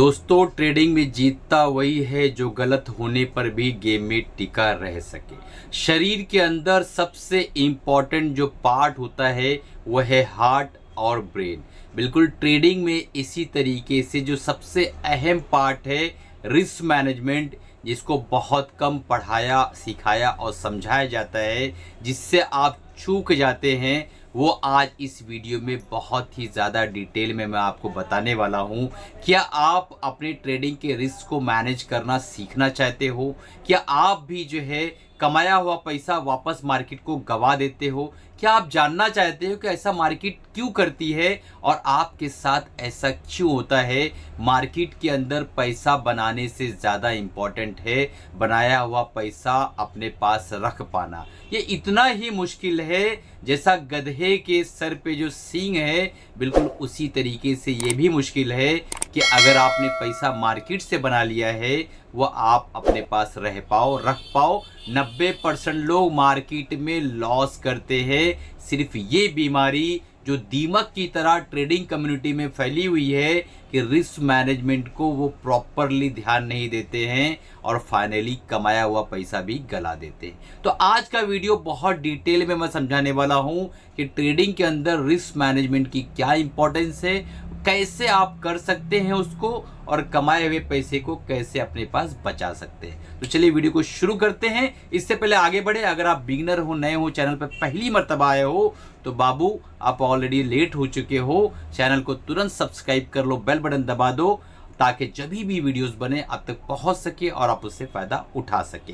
दोस्तों, ट्रेडिंग में जीतता वही है जो गलत होने पर भी गेम में टिका रह सके। शरीर के अंदर सबसे इम्पोर्टेंट जो पार्ट होता है वह है हार्ट और ब्रेन। बिल्कुल ट्रेडिंग में इसी तरीके से जो सबसे अहम पार्ट है रिस्क मैनेजमेंट, जिसको बहुत कम पढ़ाया सिखाया और समझाया जाता है, जिससे आप चूक जाते हैं, वो आज इस वीडियो में बहुत ही ज़्यादा डिटेल में मैं आपको बताने वाला हूँ। क्या आप अपने ट्रेडिंग के रिस्क को मैनेज करना सीखना चाहते हो? क्या आप भी जो है कमाया हुआ पैसा वापस मार्केट को गवा देते हो? क्या आप जानना चाहते हो कि ऐसा मार्केट क्यों करती है और आपके साथ ऐसा क्यों होता है? मार्केट के अंदर पैसा बनाने से ज़्यादा इम्पोर्टेंट है बनाया हुआ पैसा अपने पास रख पाना। ये इतना ही मुश्किल है जैसा गधे के सर पे जो सींग है, बिल्कुल उसी तरीके से ये भी मुश्किल है कि अगर आपने पैसा मार्केट से बना लिया है वह आप अपने पास रह पाओ, रख पाओ। 90% लोग मार्केट में लॉस करते हैं। सिर्फ ये बीमारी जो दीमक की तरह ट्रेडिंग कम्युनिटी में फैली हुई है कि रिस्क मैनेजमेंट को वो प्रॉपरली ध्यान नहीं देते हैं और फाइनली कमाया हुआ पैसा भी गला देते हैं। तो आज का वीडियो बहुत डिटेल में मैं समझाने वाला हूं कि ट्रेडिंग के अंदर रिस्क मैनेजमेंट की क्या इंपॉर्टेंस है, कैसे आप कर सकते हैं उसको, और कमाए हुए पैसे को कैसे अपने पास बचा सकते हैं। तो चलिए वीडियो को शुरू करते हैं। इससे पहले आगे बढ़े, अगर आप बिगिनर हो, नए हो, चैनल पर पहली मर्तबा आए हो, तो बाबू आप ऑलरेडी लेट हो चुके हो। चैनल को तुरंत सब्सक्राइब कर लो, बेल बटन दबा दो, ताकि जब भी वीडियोस बने आप तक पहुंच सके और आप उससे फायदा उठा सके।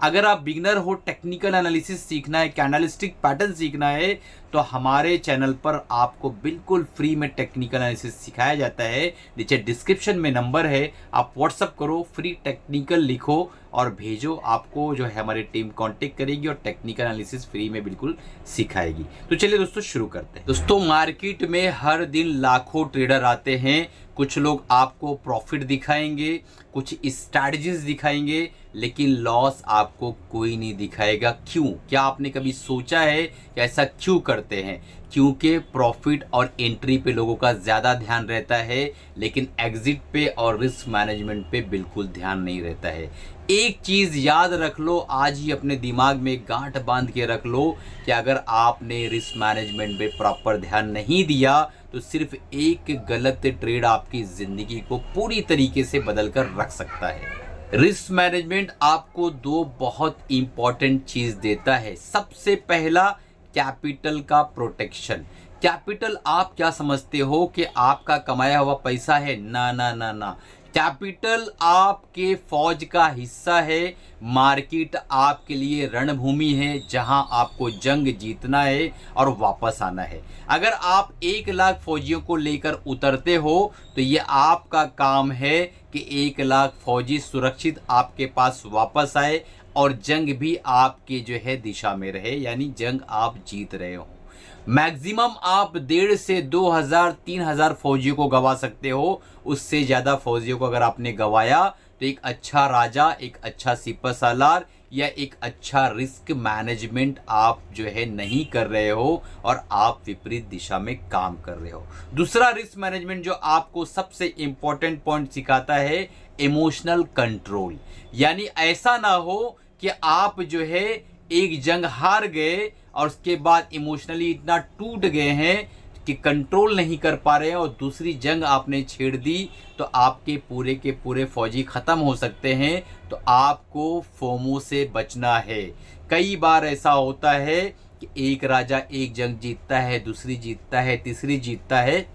अगर आप बिगिनर हो, टेक्निकल एनालिसिस सीखना है, कैंडलस्टिक पैटर्न सीखना है, तो हमारे चैनल पर आपको बिल्कुल फ्री में टेक्निकल एनालिसिस सिखाया जाता है। नीचे डिस्क्रिप्शन में नंबर है, आप व्हाट्सअप करो, फ्री टेक्निकल लिखो और भेजो, आपको जो है हमारी टीम कांटेक्ट करेगी और टेक्निकल एनालिसिस फ्री में बिल्कुल सिखाएगी। तो चलिए दोस्तों शुरू करते हैं। दोस्तों, मार्केट में हर दिन लाखों ट्रेडर आते हैं। कुछ लोग आपको प्रॉफिट दिखाएंगे, कुछ स्ट्रैटेजीज दिखाएंगे, लेकिन लॉस आपको कोई नहीं दिखाएगा। क्यों? क्या आपने कभी सोचा है कि ऐसा क्यों करते हैं? क्योंकि प्रॉफिट और एंट्री पे लोगों का ज़्यादा ध्यान रहता है, लेकिन एग्जिट पे और रिस्क मैनेजमेंट पे बिल्कुल ध्यान नहीं रहता है। एक चीज़ याद रख लो, आज ही अपने दिमाग में गांठ बांध के रख लो कि अगर आपने रिस्क मैनेजमेंट पे प्रॉपर ध्यान नहीं दिया तो सिर्फ एक गलत ट्रेड आपकी ज़िंदगी को पूरी तरीके से बदल कर रख सकता है। रिस्क मैनेजमेंट आपको दो बहुत इंपॉर्टेंट चीज़ देता है। सबसे पहला, कैपिटल का प्रोटेक्शन। कैपिटल आप क्या समझते हो कि आपका कमाया हुआ पैसा है? ना ना ना ना। कैपिटल आपके फौज का हिस्सा है। मार्केट आपके लिए रणभूमि है जहां आपको जंग जीतना है और वापस आना है। अगर आप 1 लाख फौजियों को लेकर उतरते हो तो ये आपका काम है कि 1 लाख फौजी सुरक्षित आपके पास वापस आए और जंग भी आपके जो है दिशा में रहे, यानी जंग आप जीत रहे हो। मैक्सिमम आप 1.5 से 2,000 3,000 फौजियों को गवा सकते हो। उससे ज़्यादा फौजियों को अगर आपने गवाया तो एक अच्छा राजा, एक अच्छा सिपह सालार या एक अच्छा रिस्क मैनेजमेंट आप जो है नहीं कर रहे हो और आप विपरीत दिशा में काम कर रहे हो। दूसरा रिस्क मैनेजमेंट जो आपको सबसे इंपॉर्टेंट पॉइंट सिखाता है, इमोशनल कंट्रोल। यानी ऐसा ना हो कि आप जो है एक जंग हार गए और उसके बाद इमोशनली इतना टूट गए हैं कि कंट्रोल नहीं कर पा रहे हैं और दूसरी जंग आपने छेड़ दी तो आपके पूरे के पूरे फौजी ख़त्म हो सकते हैं। तो आपको फोमो से बचना है। कई बार ऐसा होता है कि एक राजा एक जंग जीतता है, दूसरी जीतता है, तीसरी जीतता है,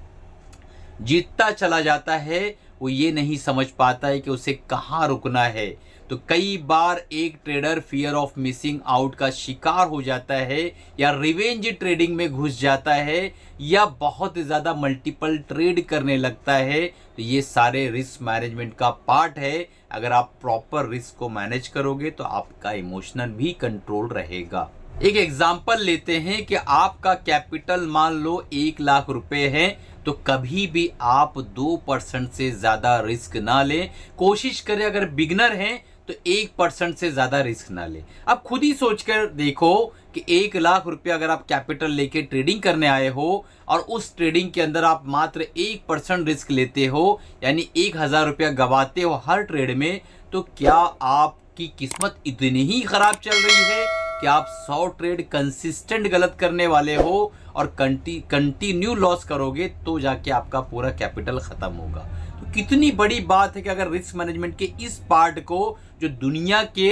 जीतता चला जाता है, वो ये नहीं समझ पाता है कि उसे कहाँ रुकना है। तो कई बार एक trader fear of missing out का शिकार हो जाता है या रिवेंज ट्रेडिंग में घुस जाता है या बहुत ज़्यादा मल्टीपल ट्रेड करने लगता है। तो ये सारे रिस्क मैनेजमेंट का पार्ट है। अगर आप प्रॉपर रिस्क को मैनेज करोगे तो आपका इमोशनल भी कंट्रोल रहेगा। एक एग्जांपल लेते हैं कि आपका कैपिटल मान लो 1 लाख रुपए है, तो कभी भी आप 2% से ज़्यादा रिस्क ना लें। कोशिश करें, अगर बिगनर हैं तो 1% से ज़्यादा रिस्क ना लें। अब खुद ही सोचकर देखो कि 1 लाख रुपया अगर आप कैपिटल लेके ट्रेडिंग करने आए हो और उस ट्रेडिंग के अंदर आप मात्र 1% रिस्क लेते हो, यानी 1000 रुपया गवाते हो हर ट्रेड में, तो क्या आपकी किस्मत इतनी ही खराब चल रही है कि आप 100 ट्रेड कंसिस्टेंट गलत करने वाले हो और कंटिन्यू लॉस करोगे तो जाके आपका पूरा कैपिटल खत्म होगा। तो कितनी बड़ी बात है कि अगर रिस्क मैनेजमेंट के इस पार्ट को जो दुनिया के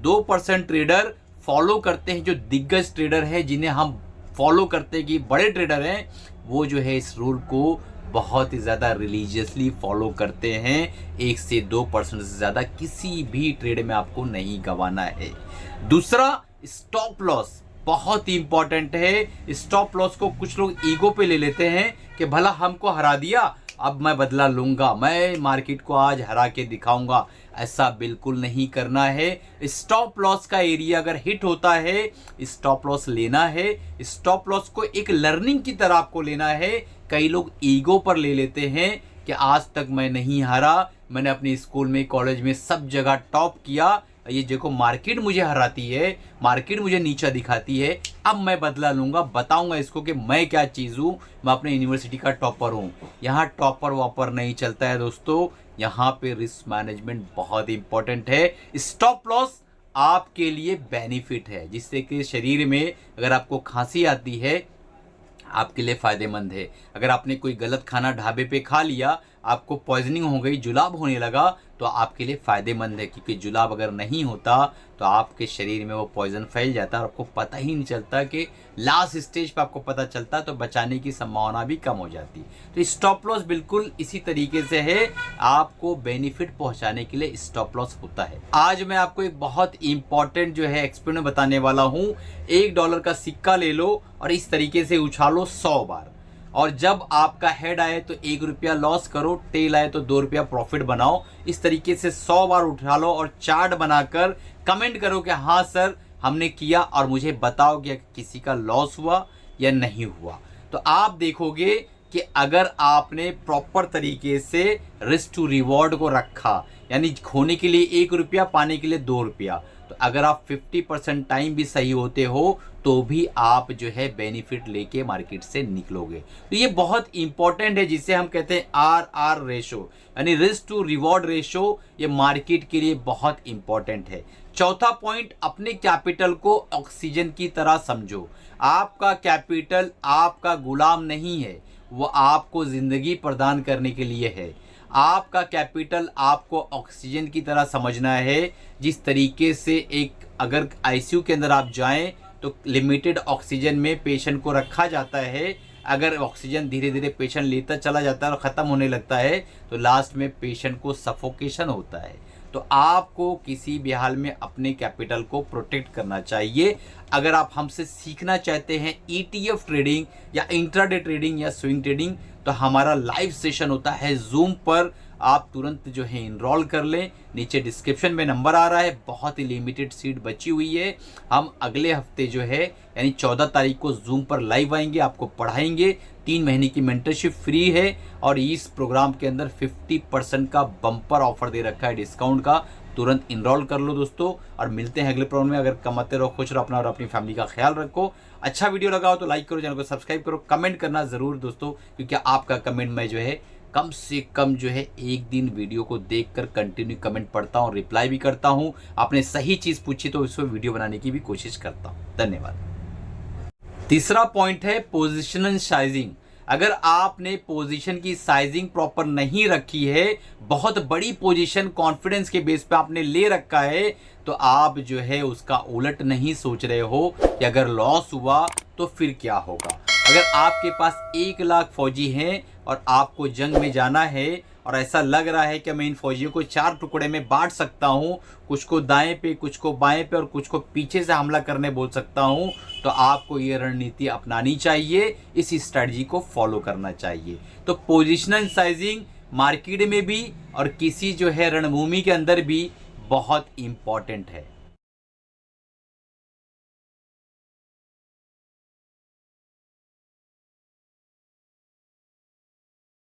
2% ट्रेडर फॉलो करते हैं, जो दिग्गज ट्रेडर हैं जिन्हें हम फॉलो करते हैं कि बड़े ट्रेडर हैं, वो जो है इस रूल को बहुत ही ज़्यादा रिलीजियसली फॉलो करते हैं। 1 से 2% से ज़्यादा किसी भी ट्रेड में आपको नहीं गंवाना है। दूसरा, स्टॉप लॉस बहुत ही इंपॉर्टेंट है। स्टॉप लॉस को कुछ लोग ईगो पे ले लेते हैं कि भला हमको हरा दिया, अब मैं बदला लूंगा, मैं मार्केट को आज हरा के दिखाऊंगा। ऐसा बिल्कुल नहीं करना है। स्टॉप लॉस का एरिया अगर हिट होता है, स्टॉप लॉस लेना है। स्टॉप लॉस को एक लर्निंग की तरह आपको लेना है। कई लोग ईगो पर ले लेते हैं कि आज तक मैं नहीं हारा, मैंने अपने स्कूल में, कॉलेज में सब जगह टॉप किया, ये देखो मार्केट मुझे हराती है, मार्केट मुझे नीचा दिखाती है, अब मैं बदला लूंगा, बताऊंगा इसको कि मैं क्या चीज़ हूँ, मैं अपने यूनिवर्सिटी का टॉपर हूँ। यहाँ टॉपर वॉपर नहीं चलता है दोस्तों, यहाँ पे रिस्क मैनेजमेंट बहुत इंपॉर्टेंट है। स्टॉप लॉस आपके लिए बेनिफिट है, जिससे कि शरीर में अगर आपको खांसी आती है आपके लिए फ़ायदेमंद है। अगर आपने कोई गलत खाना ढाबे पे खा लिया, आपको पॉइजनिंग हो गई, जुलाब होने लगा, तो आपके लिए फ़ायदेमंद है, क्योंकि जुलाब अगर नहीं होता तो आपके शरीर में वो पॉइजन फैल जाता है और आपको पता ही नहीं चलता, कि लास्ट स्टेज पे आपको पता चलता तो बचाने की संभावना भी कम हो जाती। तो स्टॉप लॉस बिल्कुल इसी तरीके से है, आपको बेनिफिट पहुंचाने के लिए स्टॉप लॉस होता है। आज मैं आपको एक बहुत इंपॉर्टेंट जो है एक्सपेरिमेंट बताने वाला हूँ। $1 का सिक्का ले लो और इस तरीके से उछालो 100 बार, और जब आपका हेड आए तो 1 रुपया लॉस करो, टेल आए तो 2 रुपया प्रॉफिट बनाओ। इस तरीके से 100 बार उठा लो और चार्ट बनाकर कमेंट करो कि हाँ सर हमने किया, और मुझे बताओ कि किसी का लॉस हुआ या नहीं हुआ। तो आप देखोगे कि अगर आपने प्रॉपर तरीके से रिस्क टू रिवॉर्ड को रखा, यानी खोने के लिए 1 रुपया, पाने के लिए 2 रुपया, तो अगर आप 50% टाइम भी सही होते हो तो भी आप जो है बेनिफिट लेके मार्केट से निकलोगे। तो ये बहुत इंपॉर्टेंट है, जिसे हम कहते हैं RR रेशो, यानी रिस्क टू रिवॉर्ड रेशो। ये मार्केट के लिए बहुत इंपॉर्टेंट है। चौथा पॉइंट, अपने कैपिटल को ऑक्सीजन की तरह समझो। आपका कैपिटल आपका गुलाम नहीं है, वो आपको जिंदगी प्रदान करने के लिए है। आपका कैपिटल आपको ऑक्सीजन की तरह समझना है। जिस तरीके से एक अगर आईसीयू के अंदर आप जाएं तो लिमिटेड ऑक्सीजन में पेशेंट को रखा जाता है। अगर ऑक्सीजन धीरे धीरे पेशेंट लेता चला जाता है और ख़त्म होने लगता है तो लास्ट में पेशेंट को सफोकेशन होता है। तो आपको किसी भी हाल में अपने कैपिटल को प्रोटेक्ट करना चाहिए। अगर आप हमसे सीखना चाहते हैं ETF ट्रेडिंग या इंट्राडे ट्रेडिंग या स्विंग ट्रेडिंग, तो हमारा लाइव सेशन होता है जूम पर। आप तुरंत जो है इनरोल कर लें, नीचे डिस्क्रिप्शन में नंबर आ रहा है। बहुत ही लिमिटेड सीट बची हुई है। हम अगले हफ्ते जो है यानी 14 तारीख को जूम पर लाइव आएंगे, आपको पढ़ाएंगे। 3 महीने की मेंटरशिप फ्री है और इस प्रोग्राम के अंदर 50% का बम्पर ऑफर दे रखा है डिस्काउंट का। तुरंत इनरोल कर लो दोस्तों, और मिलते हैं अगले प्रोग्राम में। अगर कमाते रहो, खुश रहो, अपना और अपनी फैमिली का ख्याल रखो। अच्छा वीडियो लगा हो तो लाइक करो, चैनल को सब्सक्राइब करो, कमेंट करना ज़रूर दोस्तों, क्योंकि आपका कमेंट मैं जो है कम से कम जो है एक दिन वीडियो को देखकर कंटिन्यू कमेंट पढ़ता हूँ, रिप्लाई भी करता हूँ। आपने सही चीज़ पूछी तो इसमें वीडियो बनाने की भी कोशिश करता हूँ। धन्यवाद। तीसरा पॉइंट है पोजिशनल साइजिंग। अगर आपने पोजीशन की साइजिंग प्रॉपर नहीं रखी है, बहुत बड़ी पोजीशन कॉन्फिडेंस के बेस पे आपने ले रखा है, तो आप जो है उसका उलट नहीं सोच रहे हो कि अगर लॉस हुआ तो फिर क्या होगा। अगर आपके पास 1 लाख फौजी हैं और आपको जंग में जाना है और ऐसा लग रहा है कि मैं इन फौजियों को 4 टुकड़े में बांट सकता हूँ, कुछ को दाएं पे, कुछ को बाएं पे और कुछ को पीछे से हमला करने बोल सकता हूँ, तो आपको ये रणनीति अपनानी चाहिए, इस स्ट्रेटजी को फॉलो करना चाहिए। तो पोजिशनल साइजिंग मार्केट में भी और किसी जो है रणभूमि के अंदर भी बहुत इंपॉर्टेंट है।